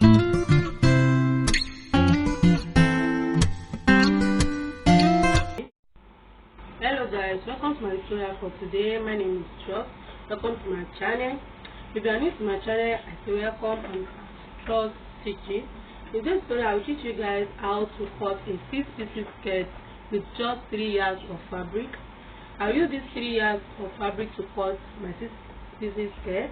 Hello guys, welcome to my tutorial for today. My name is Trust. Welcome to my channel. If you are new to my channel, I say welcome and Trust teaching. In this tutorial, I will teach you guys how to cut a 6-piece skirt with just 3 yards of fabric. I will use these 3 yards of fabric to cut my 6-piece skirt.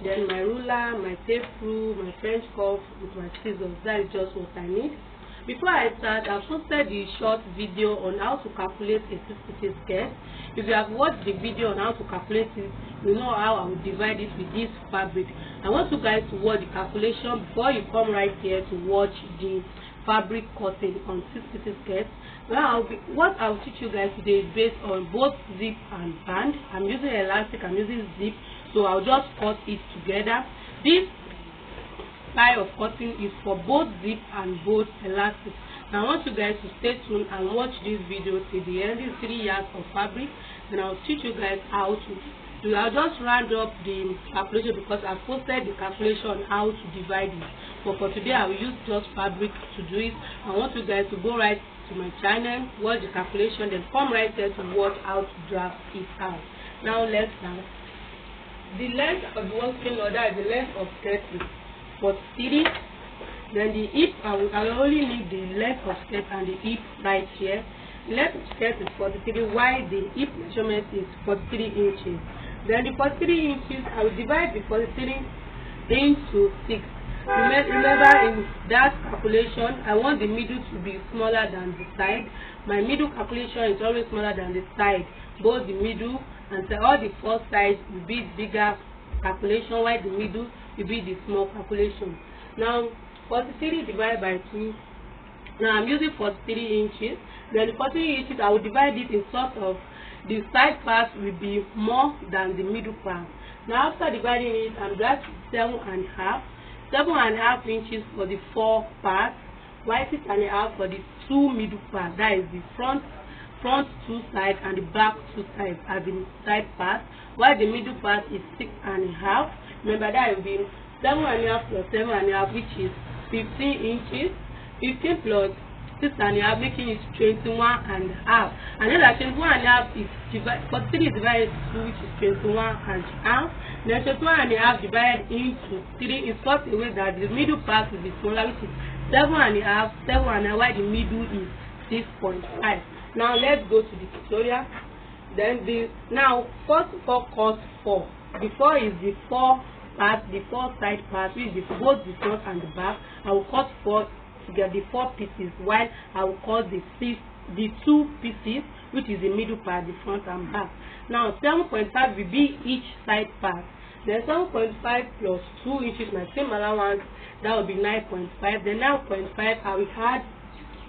Then my ruler, my tape rule, my French cuff with my scissors. That is just what I need. Before I start, I've posted the short video on how to calculate a 6-piece skirt. If you have watched the video on how to calculate it, you know how I will divide it with this fabric. I want you guys to watch the calculation before you come right here to watch the fabric cutting on 6-piece skirt. Now, what I'll teach you guys today is based on both zip and band. I'm using elastic, I'm using zip, so I'll just cut it together. This style of cutting is for both zip and both elastic. Now I want you guys to stay tuned and watch this video till the end. This 3 yards of fabric, and I'll teach you guys how to do. I'll just round up the calculation because I posted the calculation on how to divide it. But for today I will use just fabric to do it. I want you guys to go right to my channel, watch the calculation, then come right there to watch how to draft it out. Now let's start. The length of the working order is the length of skirt is 43. Then the hip, I will only leave the length of skirt and the hip right here. The length of skirt is 43, while the hip measurement is 43 inches. Then the 43 inches, I will divide the 43 into 6. Remember, in that calculation, I want the middle to be smaller than the side. My middle calculation is always smaller than the side. Both the middle and all the four sides will be bigger calculation, while the middle will be the small calculation. Now 43 divided by 2. Now I'm using 43 inches. Then the 43 inches, I will divide it in sort of the side part will be more than the middle part. Now after dividing it, I'm left with 7.5. 7.5 inches for the 4 parts, while 6.5 for the 2 middle parts. That is the front 2 sides and the back 2 sides as the side part, while the middle part is 6.5. Remember, that will be 7.5 plus 7.5, which is 15 inches. 15 plus 6.5, making it 21.5. And then that 21.5 is divided, 43 is divided into 2, which is 21.5. Then 21.5 divided into 3 in such a way that the middle part will be smaller, which is 7.5, 7.5, while the middle is 6.5. Now let's go to the tutorial. Then now first of all, cut 4. The 4 is the 4 parts, the 4 side parts, which is both the front and the back. I will cut 4 to get the 4 pieces, while I will cut the 2 pieces, which is the middle part, the front and back. Now 7.5 will be each side part. Then 7.5 plus 2 inches, my same allowance, that will be 9.5. Then 9.5, I will add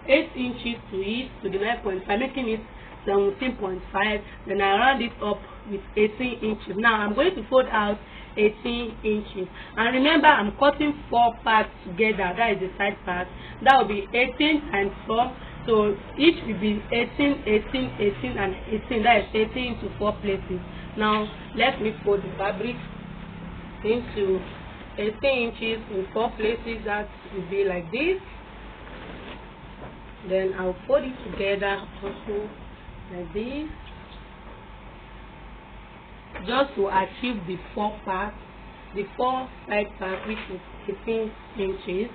8 inches to it, to the 9.5, making it 17.5. Then I round it up with 18 inches. Now I'm going to fold out 18 inches. And remember, I'm cutting 4 parts together. That is the side part. That will be 18 and 4. So each will be 18, 18, 18, and 18. That is 18 into 4 places. Now let me fold the fabric into 18 inches in 4 places. That will be like this. Then I'll fold it together also like this, just to achieve the 4 parts, the 4 side parts, which is 18 inches.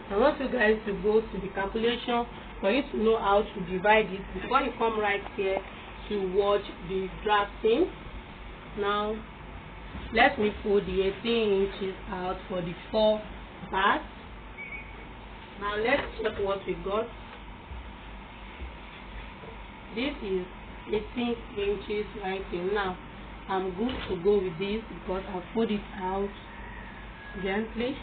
I want you guys to go to the calculation for you to know how to divide it before you come right here to watch the drafting. Now let me pull the 18 inches out for the 4 parts. Now let's check what we got. This is 18 inches right here. Now I'm good to go with this because I fold it out gently.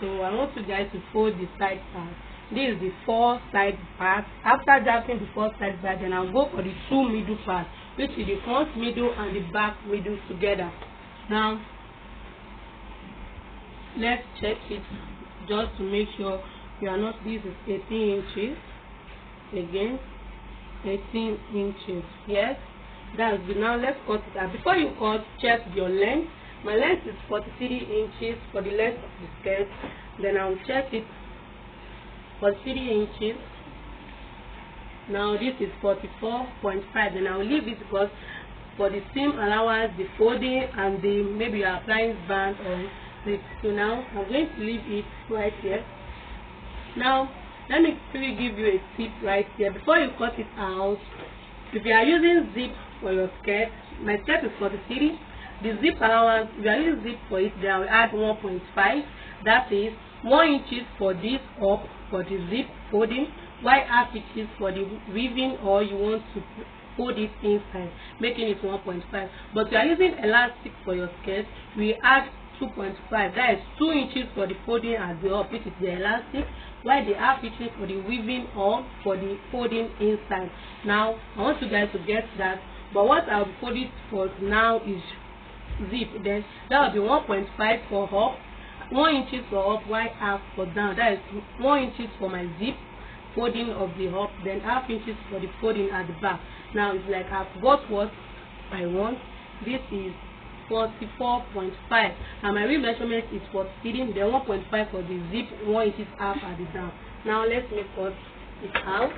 So I want you guys to fold the side part. This is the 4 side parts. After drafting the 4 side part, then I'll go for the 2 middle parts, which is the front middle and the back middle together. Now let's check it just to make sure you are not. This is 18 inches again, 18 inches. Yes, that's good. Now let's cut it out. Before you cut, check your length. My length is 43 inches for the length of the skirt. Then I will check it. 43 inches. Now this is 44.5. Then I will leave it because for the seam allowance, the folding, and the maybe you are applying band or slip. So now I'm going to leave it right here. Now let me quickly give you a tip right here before you cut it out. If you are using zip for your skirt, my skirt is 43. The zip allowance, if you are using zip for it, then I will add 1.5. That is 1 inches for this up for the zip folding, while half inches for the weaving, or you want to fold it inside, making it 1.5. But if you are using elastic for your skirt, we add 2.5. That is 2 inches for the folding at the up, which is the elastic, while the half inches for the weaving or for the folding inside. Now I want you guys to get that, but what I'll be folding for now is zip. Then that will be 1.5 for up, 1 inches for up, while half for down. That is 1 inches for my zip folding of the up, then half inches for the folding at the back. Now it's like I've got what I want. This is 44.5 and my real measurement is 43, then 1.5 for the zip, 1 inches half at the down. Now let's make cut it out.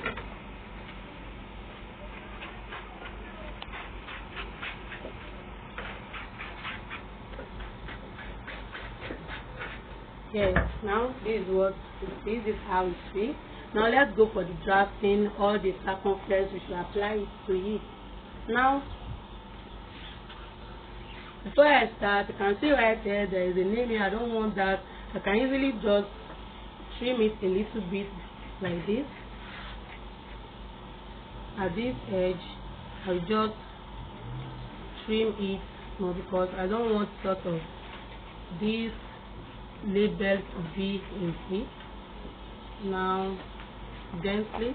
Yes, now this is what it is. This is how it feels. Now let's go for the drafting or the circumference we should apply it to it. Now before I start, you can see right here there is a name here. I don't want that. I can easily just trim it a little bit like this. At this edge, I'll just trim it more because I don't want sort of this label to be in it. Now gently.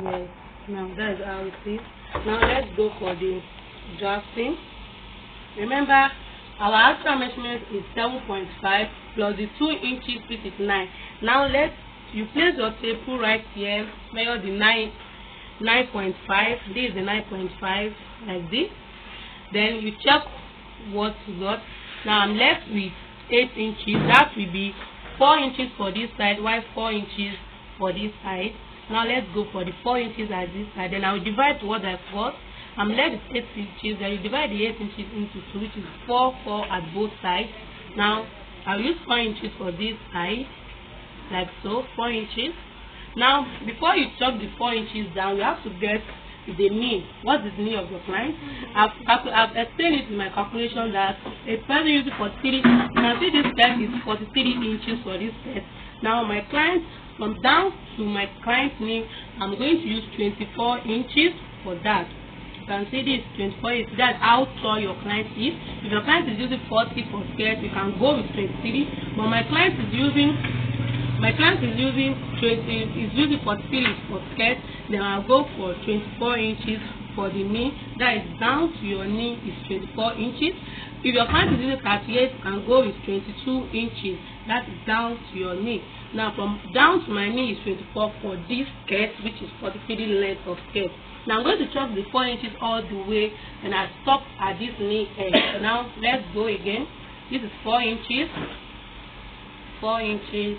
Yes, now that is how it is. Now let's go for the drafting. Remember our actual measurement is 7.5 plus the 2 inches, which is 9. Now you place your tape right here, measure the 9.5. This is the 9.5 like this. Then you check what you got. Now I'm left with 8 inches. That will be 4 inches for this side, while 4 inches for this side. Now let's go for the 4 inches at this side. Then I will divide what I've got. I'm left with 8 inches. Then you divide the 8 inches into 2, which is 4 at both sides. Now I'll use 4 inches for this side, like so, 4 inches. Now before you chop the 4 inches down, you have to get the knee. What is the knee of your client? I've explained it in my calculation that a person using 43, you can see this skirt is 43 inches for this skirt. Now my client, from down to my client's knee, I'm going to use 24 inches for that. You can see this 24 inches. That's how tall your client is. If your client is using 40 for skirt, you can go with 23. But my client is using 43 for skirt. Then I'll go for 24 inches for the knee. That is down to your knee is 24 inches. If your client is using 38, you can go with 22 inches. That is down to your knee. Now from down to my knee is 24 for this skirt, which is 43 length of skirt. Now I'm going to chop the 4 inches all the way, and I stop at this knee edge. Now let's go again. This is 4 inches. 4 inches.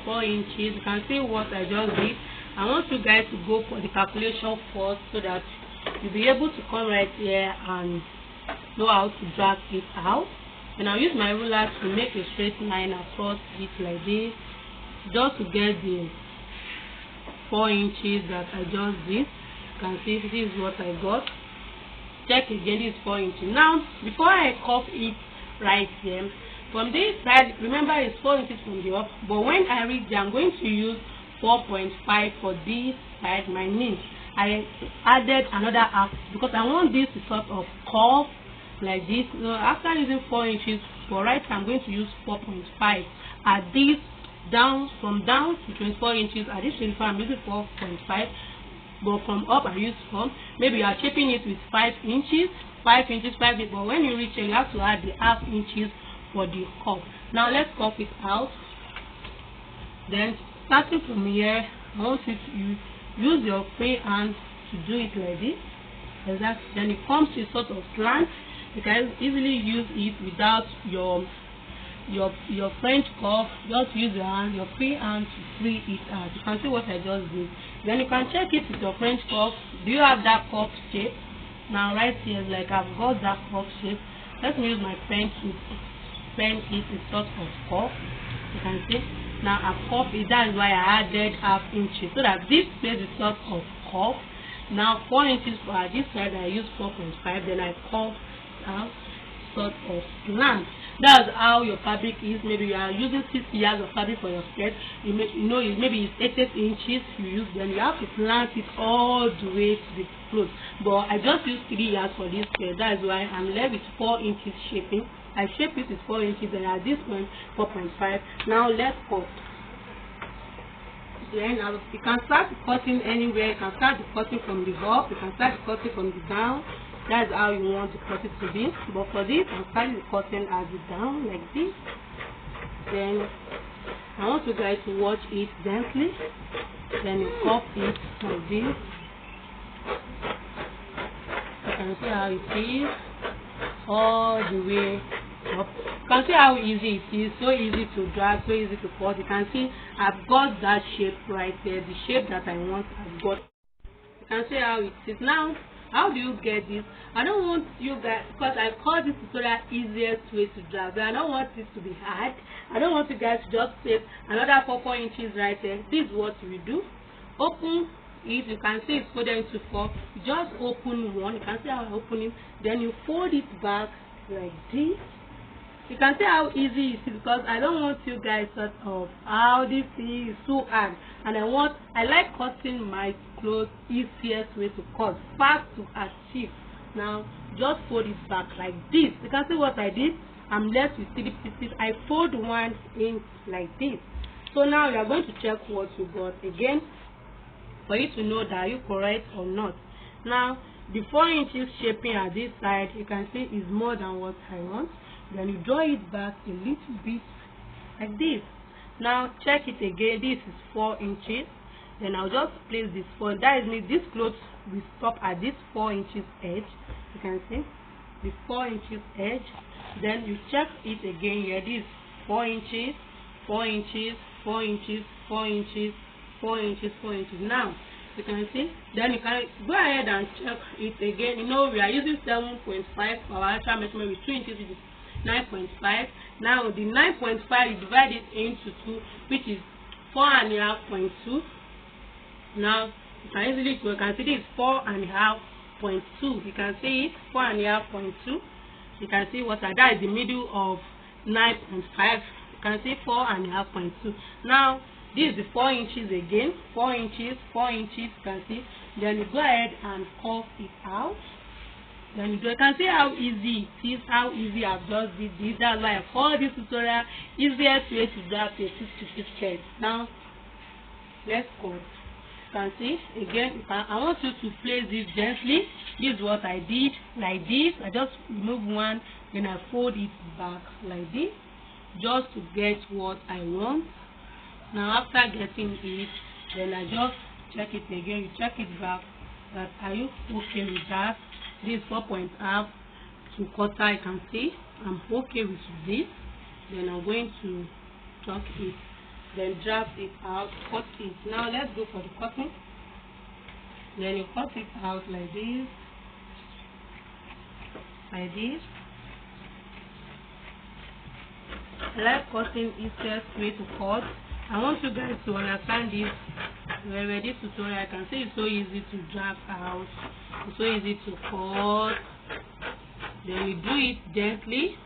4 inches. You can see what I just did. I want you guys to go for the calculation first so that you'll be able to come right here and know how to drag it out. And I'll use my ruler to make a straight line across it like this, just to get the 4 inches that I just did. You can see this is what I got. Check again, this is 4 inches. Now before I cut it right here, from this side, remember it's 4 inches from the up, but when I reach there, I'm going to use 4.5 for this side, my knee. I added another half because I want this to sort of curve like this. So after using 4 inches for right, I'm going to use 4.5 at this down, from down to 24 inches. At this 24, I'm using 4.5, but from up I use 4. Maybe you are shaping it with 5 inches, 5 inches, but when you reach here, you have to add the half inches for the cup. Now let's cup it out. Then starting from here, I want you to use your free hand to do it like this. Exactly. Then it comes to a sort of slant. You can easily use it without your French cuff. Just use your hand, your free hand to free it out. You can see what I just did. Then you can check it with your French cuff. Do you have that cuff shape? Now right here, like I've got that cuff shape. Let me use my pen to pen it a sort of cuff. You can see. Now I cuff it. That is why I added half inches, so that this place is sort of cuff. Now 4 inches for this side, I use 4.5. Then I cuff out sort of slant. That's how your fabric is. Maybe you are using 6 yards of fabric for your skirt. Maybe it's 8 inches you use. Then you have to slant it all the way to the clothes. But I just use 3 yards for this skirt. That is why I'm left with 4 inches shaping. I shape it with 4 inches, and at this point 4.5. Now let's cut. Then you can start cutting anywhere. You can start the cutting from the up. You can start the cutting from the down. That's how you want the cutting to be. But for this, I'm starting the cutting as it down like this. Then I want you guys to watch it gently. Then you cut it like this. You can see how it is all the way up. You can see how easy it is. So easy to drag, so easy to cut. You can see I've got that shape right there. The shape that I want, I've got. You can see how it is now. How do you get this? I don't want you guys, because I call this tutorial easiest way to drag. I don't want this to be hard. I don't want you guys to just save another 4 inches right there. This is what you do. Open it. You can see it's folded into 4. You just open one. You can see how I open it. Then you fold it back like this. You can see how easy it is, because I don't want you guys sort of how this is so hard, and I like cutting my clothes easiest way to cut, fast to achieve. Now just fold it back like this. You can see what I did. I'm left with 3 pieces. I fold one in like this. So now you are going to check what you got again for you to know that you correct or not. Now the 4 inches shaping at this side, you can see is more than what I want. Then you draw it back a little bit like this. Now check it again. This is 4 inches. Then I'll just place this 4. That is me. This cloth will stop at this 4 inches edge. You can see the 4 inches edge. Then you check it again here. This 4 inches, 4 inches, 4 inches, 4 inches, 4 inches, 4 inches. Now you can see. Then you can go ahead and check it again. You know we are using 7.5 for our actual measurement with 2 inches, which is 9.5. Now the 9.5 you divide it into 2, which is 4.5.2. Now you can easily go. You can see this 4.5.2. You can see it 4.5.2. You can see what that is the middle of 9.5. You can see 4.5.2. Now this is the 4 inches again. 4 inches, 4 inches. You can see. Then you go ahead and curve it out. Then you can see how easy it is, how easy I've just did this. That's why I call this tutorial easiest way to drag a 6-piece skirt. Now let's go. You can see again. I want you to place this gently. This is what I did like this. I just remove one, then I fold it back like this, just to get what I want. Now after getting it, then I just check it again. You check it back. That are you okay with that? This 4.5 to quarter. You can see I'm okay with this. Then I'm going to tuck it, then drag it out, cut it. Now let's go for the cutting. Then you cut it out like this, like this. I like cutting easiest way to cut. I want you guys to understand this. With this tutorial, I can see it's so easy to drag out, it's so easy to cut. Then you do it gently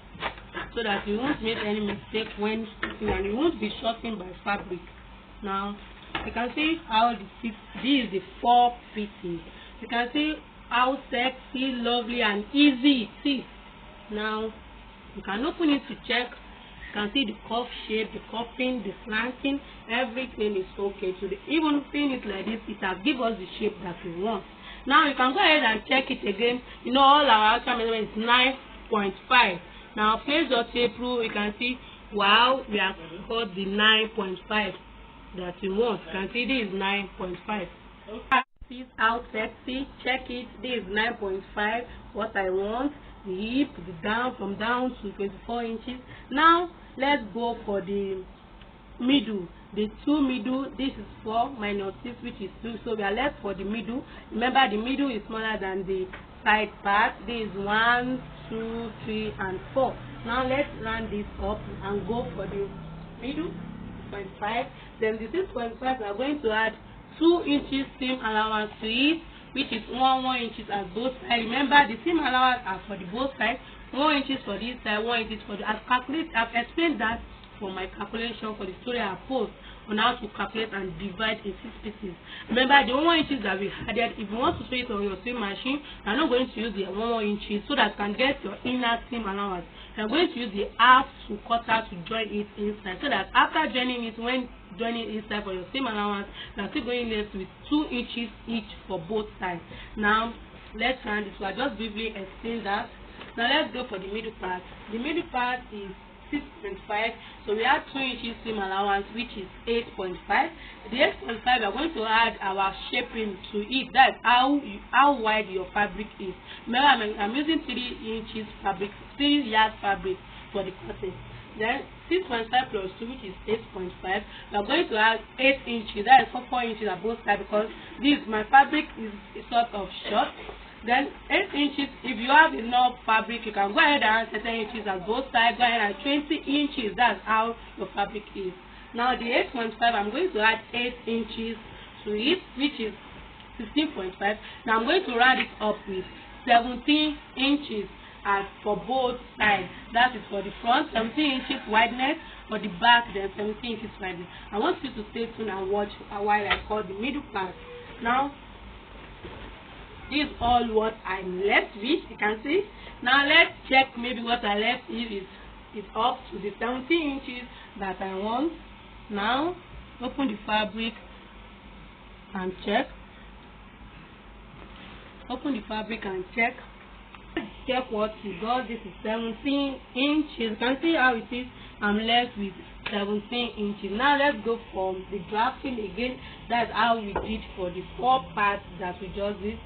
so that you won't make any mistake when cutting, and you won't be shorting by fabric. Now you can see how this is the 4 pieces. You can see how sexy, lovely, and easy it is. Now you can open it to check. You can see the cuff shape, the cuffing, the slanting, everything is okay. So even seeing it like this, it has given us the shape that we want. Now you can go ahead and check it again. You know all our actual measurement is 9.5. Now place your tape rule. You can see, wow, we have got the 9.5 that we want. You can see this is 9.5. See how sexy. Check it. This is 9.5. What I want. the hip, the down, from down to 24 inches. Now let's go for the middle, the two middle. This is 4 minus 6, which is 2, so we are left for the middle. Remember, the middle is smaller than the side part. This is 1, 2, 3 and 4. Now let's round this up and go for the middle, 6.5. Then the 6.5, we are going to add 2 inches seam allowance to it, which is 1 inches at both sides. Remember, the seam allowance are for the both sides, 1 inches for this side, 1 inches for the. I've explained that for my calculation for the story I post on how to calculate and divide in 6 pieces. Remember, the 1 inches that we added, if you want to sew it on your sewing machine, you're not going to use the 1 inches so that you can get your inner seam allowance. You're going to use the half to quarter to join it inside, so that after joining it, when joining inside for your seam allowance, you're still going left with 2 inches each for both sides. Now let's round this. So I just briefly explain that. Now let's go for the middle part. The middle part is 6.5, so we have 2 inches seam allowance, which is 8.5. The 8.5, we are going to add our shaping to it. That's how wide your fabric is. Remember, I'm using 3 inches fabric, 3 yards fabric for the cutting. Then 6.5 plus 2, which is 8.5. We are going to add 8 inches. That is 4 inches at both sides, because this my fabric is sort of short. Then 8 inches, if you have enough fabric, you can go ahead and add 10 inches at both sides. Go ahead and 20 inches. That's how your fabric is. Now the 8.5, I'm going to add 8 inches to it, which is 16.5. Now I'm going to round it up with 17 inches for both sides. That is for the front, 17 inches wideness, for the back, then 17 inches wideness. I want you to stay tuned and watch while I cut the middle part. Now this is all what I'm left with. You can see. Now let's check maybe what I left if it's up to the 17 inches that I want. Now open the fabric and check. Open the fabric and check. Check what you got. This is 17 inches. You can see how it is. I'm left with 17 inches. Now let's go for the drafting again. That's how we did for the 4 parts that we just did.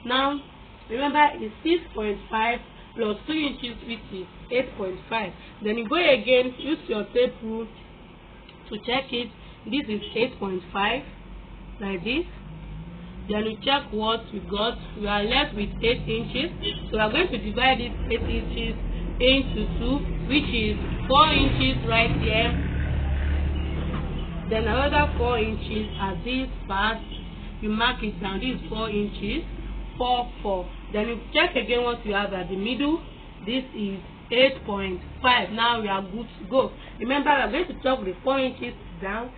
Now remember, it's 6.5 plus 2 inches, which is 8.5. Then you go again, use your tape rule to check it. This is 8.5, like this. Then you check what we got. We are left with 8 inches. So we are going to divide this 8 inches into 2, which is 4 inches right here. Then another 4 inches at this part. You mark it down. This is 4 inches. 4. Then you check again what you have at the middle. This is 8.5. Now we are good to go. Remember, we are going to chop the 4 inches down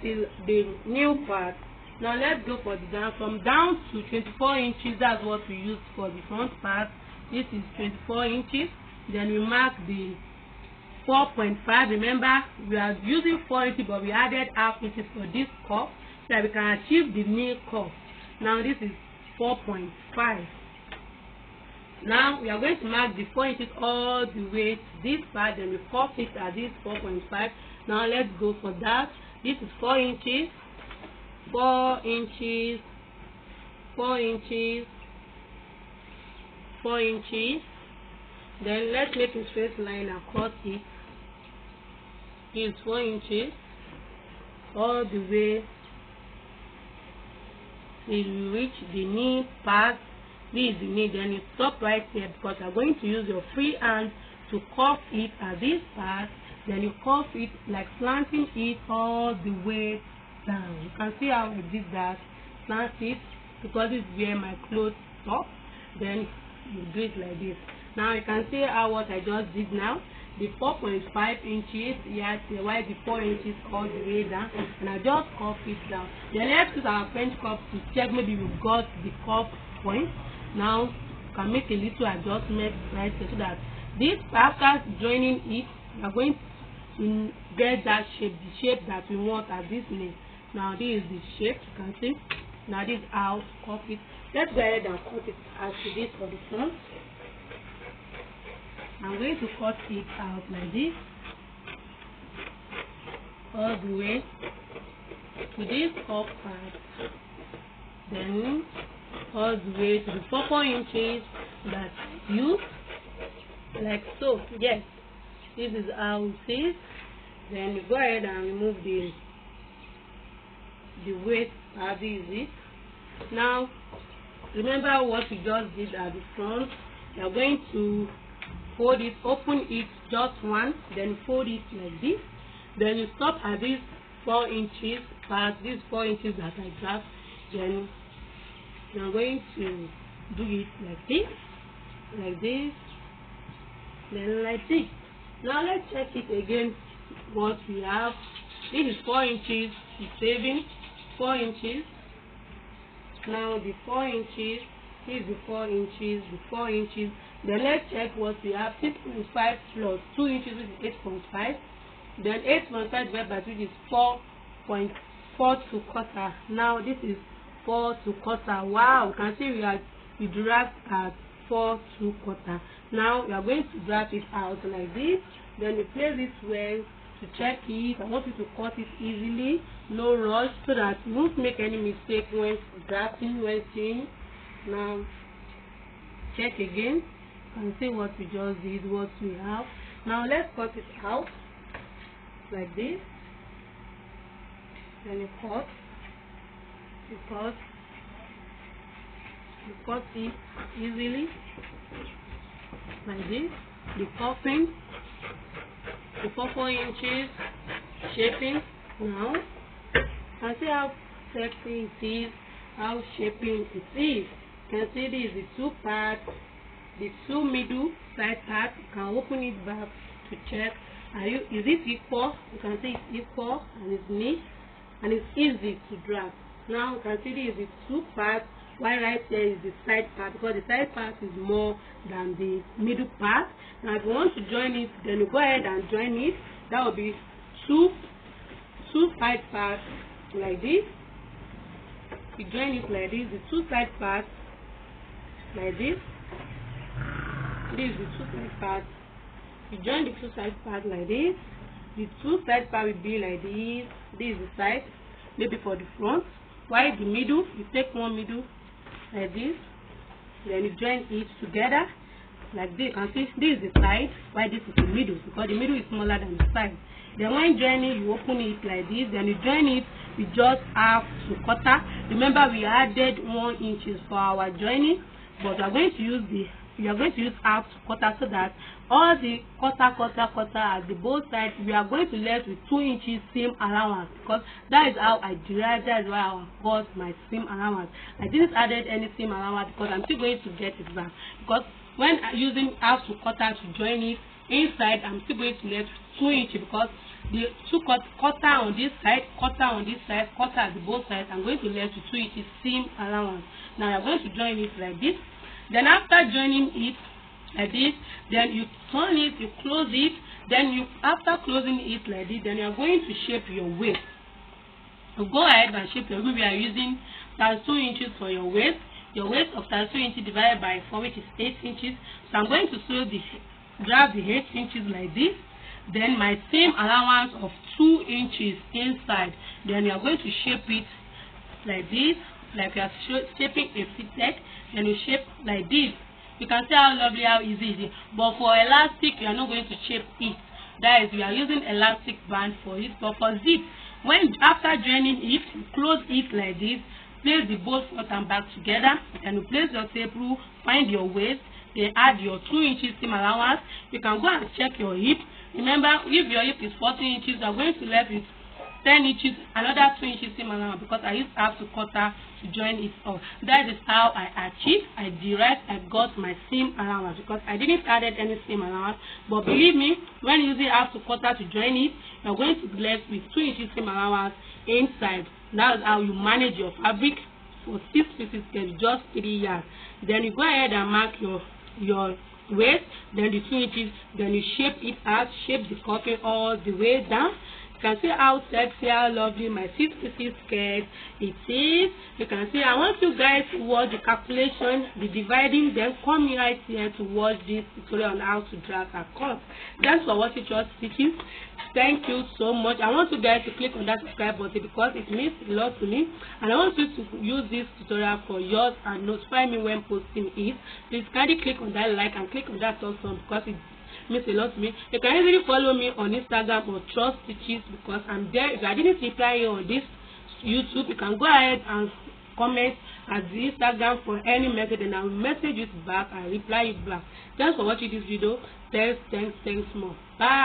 till the new part. Now let's go for the down. From down to 24 inches, that's what we use for the front part. This is 24 inches. Then we mark the 4.5. Remember, we are using 4 inches, but we added half inches for this curve, so that we can achieve the knee curve. Now this is 4.5. Now we are going to mark the 4 inches all the way to this part, then we curve it at this 4.5. Now let's go for that. This is 4 inches, 4 inches, 4 inches, 4 inches. Then let's make a straight line across it. This is 4 inches all the way till you reach the knee part. This is the knee. Then you stop right here, because you are going to use your free hand to curve it at this part. Then you curve it like slanting it all the way down. You can see how we did that. Slant it, because this is where my clothes stop. Then you do it like this. Now you can see how what I just did now. The 4.5 inches, yes, while the 4 inches all the way down, and I just curve it down. Then let's use our French curve to check maybe we got the curve point. Now you can make a little adjustment right here, so that this, after joining it, we are going to get that shape, the shape that we want at this knee. Now this is the shape, you can see. Now this is how to cut it. Let's go ahead and cut it as it is for the front. I'm going to cut it out like this, all the way to this top part, then all the way to the 4 inches that you like so. Yes, this is how it is. Then you go ahead and remove the waist part. This is it. Now remember what we just did at the front. You are going to fold it, open it just once, then fold it like this. Then you stop at this 4 inches part, this 4 inches that I grabbed. Then you are going to do it like this, then like this. Now let's check it again. What we have, this is 4 inches, it's saving 4 inches. Now the 4 inches, this is the 4 inches, Then let's check what we have. 6.5 plus 2 inches, which is 8.5. Then 8.5 divided by 2 is 4.4 to quarter. Now this is 4 to quarter. Wow, you can see we draft at 4 to quarter. Now we are going to draft it out like this. Then you place it well to check it. I want you to cut it easily, no rush, so that you won't make any mistake when drafting, when sewing. Now check again. You can see what we just did, what we have. Now let's cut it out like this. Then you cut it easily like this. The cuffing, the 4 inches shaping. Now you can see how sexy it is, how shaping it is. You can see this is the 2 parts, the 2 middle side parts. You can open it back to check, is it equal? You can see it's equal and it's neat and it's easy to draft. Now you can see this is the 2 parts, while right here is the side part, because the side part is more than the middle part. Now if you want to join it, then you go ahead and join it. That will be two side parts like this. You join it like this, the 2 side parts like this. This is the 2 side parts. You join the 2 side parts like this. The 2 side part will be like this. This is the side, maybe for the front. While the middle, you take 1 middle like this. Then you join it together like this. You can see this is the side, while this is the middle, because the middle is smaller than the side. Then when joining, you open it like this. Then you join it with just half to quarter. Remember, we added 1 inches for our joining, but we are going to use half to quarter, so that all the quarter at the both sides, we are going to left with 2 inches seam allowance, because that is how I derived, that is why I got my seam allowance. I didn't added any seam allowance because I'm still going to get it back, because when I'm using half to quarter to join it inside, I'm still going to left 2 inches, because the 2 quarter on this side, quarter on this side, quarter at the both sides, I'm going to left with 2 inches seam allowance. Now you're going to join it like this. Then after joining it like this, then you turn it, you close it. Then after closing it like this, then you are going to shape your waist. So go ahead and shape your waist. We are using 2 inches for your waist. Your waist of 2 inches divided by 4, which is 8 inches. So I'm going to grab the 8 inches like this. Then my seam allowance of 2 inches inside. Then you are going to shape it like this, like you are shaping a fitted. Then you shape like this. You can see how lovely, how easy it is. But for elastic, you are not going to shape it. That is, we are using elastic band for it. But for zip, after joining it, you close it like this. Place the both front and back together. And you place your tape rule, find your waist, then add your 2 inches seam allowance. You can go and check your hip. Remember, if your hip is 14 inches, you are going to left with 10 inches, another 2 inches seam allowance, because I used half to quarter to join it up. That is how I achieved, I derived, I got my seam allowance, because I didn't add any seam allowance. But believe me, when using half to quarter to join it, you're going to be left with 2 inches seam allowance inside. That is how you manage your fabric. For 6 pieces, just 3 yards. Then you go ahead and mark your waist, then the 2 inches, then you shape it out, shape the cuffing all the way down. can see how sexy, how lovely my 6-piece skirt it is. You can see I want you guys to watch the calculation, the dividing, then come right here to watch this tutorial on how to drag a cut. Thanks for watching Trust Stitches. Thank you so much. I want you guys to click on that subscribe button because it means a lot to me, and I want you to use this tutorial for yours and notify me when posting it. Please kindly click on that like and click on that also because it means a lot to me. You can easily follow me on Instagram or Trust Stitches because I'm there. If I didn't reply you on this YouTube, you can go ahead and comment at the Instagram for any message, and I will message you back and reply you back. Thanks for watching this video. Thanks more. Bye.